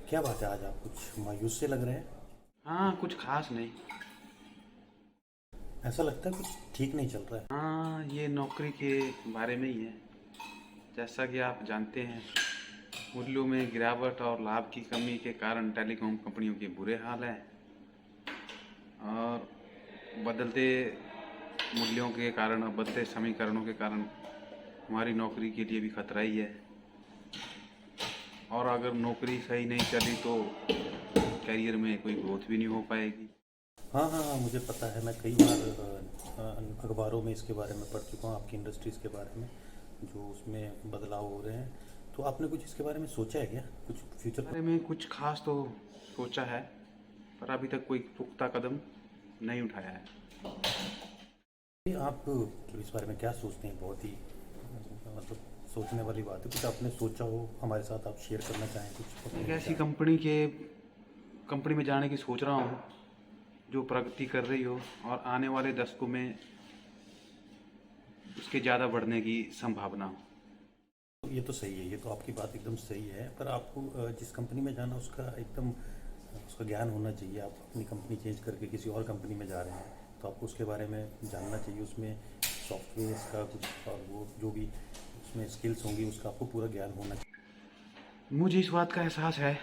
क्या बात है, आज आप कुछ मायूस से लग रहे हैं। हाँ, कुछ खास नहीं। ऐसा लगता है कुछ ठीक नहीं चल रहा है। हाँ, ये नौकरी के बारे में ही है। जैसा कि आप जानते हैं, मूल्यों में गिरावट और लाभ की कमी के कारण टेलीकॉम कंपनियों के बुरे हाल हैं। और बदलते मूल्यों के कारण और बदलते समीकरणों के कारण हमारी नौकरी के लिए भी खतरा ही है। और अगर नौकरी सही नहीं चली तो करियर में कोई ग्रोथ भी नहीं हो पाएगी। हाँ हाँ हाँ, मुझे पता है। मैं कई बार अखबारों में इसके बारे में पढ़ चुका हूँ, आपकी इंडस्ट्रीज़ के बारे में जो उसमें बदलाव हो रहे हैं। तो आपने कुछ इसके बारे में सोचा है क्या, कुछ फ्यूचर बारे में कुछ खास तो सोचा है, पर अभी तक कोई पुख्ता कदम नहीं उठाया है। आप इस बारे में क्या सोचते हैं? बहुत ही मतलब सोचने वाली बात है। कुछ आपने सोचा हो हमारे साथ, आप शेयर करना चाहें कुछ अपने एक ऐसी विचार? कंपनी में जाने की सोच रहा हूँ जो प्रगति कर रही हो और आने वाले दशकों में उसके ज़्यादा बढ़ने की संभावना हो। ये तो सही है, ये तो आपकी बात एकदम सही है। पर आपको जिस कंपनी में जाना उसका एकदम उसका ज्ञान होना चाहिए। आप अपनी कंपनी चेंज करके किसी और कंपनी में जा रहे हैं तो आपको उसके बारे में जानना चाहिए। उसमें सॉफ्टवेयर का कुछ और वो जो भी उसमें स्किल्स होंगी उसका आपको पूरा ज्ञान होना चाहिए। मुझे इस बात का एहसास है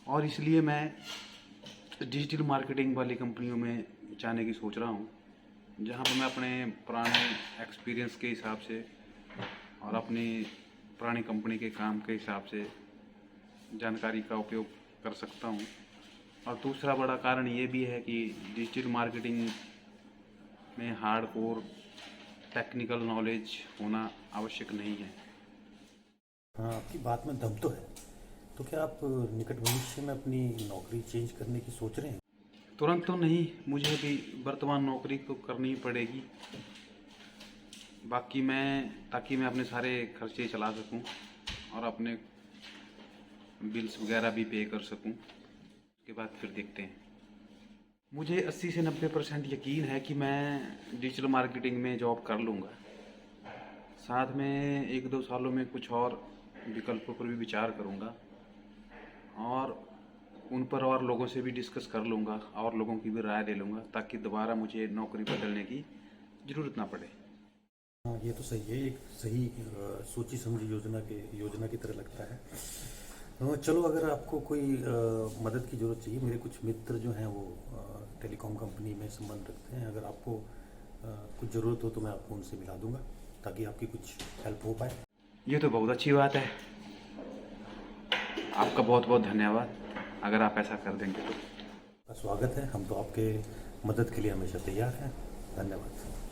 और इसलिए मैं डिजिटल मार्केटिंग वाली कंपनियों में जाने की सोच रहा हूँ, जहाँ पर मैं अपने पुराने एक्सपीरियंस के हिसाब से और अपनी पुरानी कंपनी के काम के हिसाब से जानकारी का उपयोग कर सकता हूँ। और दूसरा बड़ा कारण ये भी है कि डिजिटल मार्केटिंग में हार्डकोर टेक्निकल नॉलेज होना आवश्यक नहीं है। हाँ, आपकी बात में दम तो है। तो क्या आप निकट भविष्य में अपनी नौकरी चेंज करने की सोच रहे हैं? तुरंत तो नहीं, मुझे भी वर्तमान नौकरी तो करनी ही पड़ेगी। ताकि मैं अपने सारे खर्चे चला सकूं और अपने बिल्स वगैरह भी पे कर सकूं। उसके बाद फिर देखते हैं। मुझे 80 से 90% यकीन है कि मैं डिजिटल मार्केटिंग में जॉब कर लूँगा। साथ में 1-2 सालों में कुछ और विकल्पों पर भी विचार करूँगा और उन पर और लोगों से भी डिस्कस कर लूँगा और लोगों की भी राय ले लूँगा, ताकि दोबारा मुझे नौकरी बदलने की ज़रूरत ना पड़े। हाँ, ये तो सही है। एक सही सोची समझी योजना की तरह लगता है। चलो, अगर आपको कोई मदद की ज़रूरत चाहिए, मेरे कुछ मित्र जो हैं वो टेलीकॉम कंपनी में संबंध रखते हैं। अगर आपको कुछ ज़रूरत हो तो मैं आपको उनसे मिला दूंगा ताकि आपकी कुछ हेल्प हो पाए। ये तो बहुत अच्छी बात है। आपका बहुत बहुत धन्यवाद, अगर आप ऐसा कर देंगे तो। स्वागत है, हम तो आपके मदद के लिए हमेशा तैयार हैं। धन्यवाद।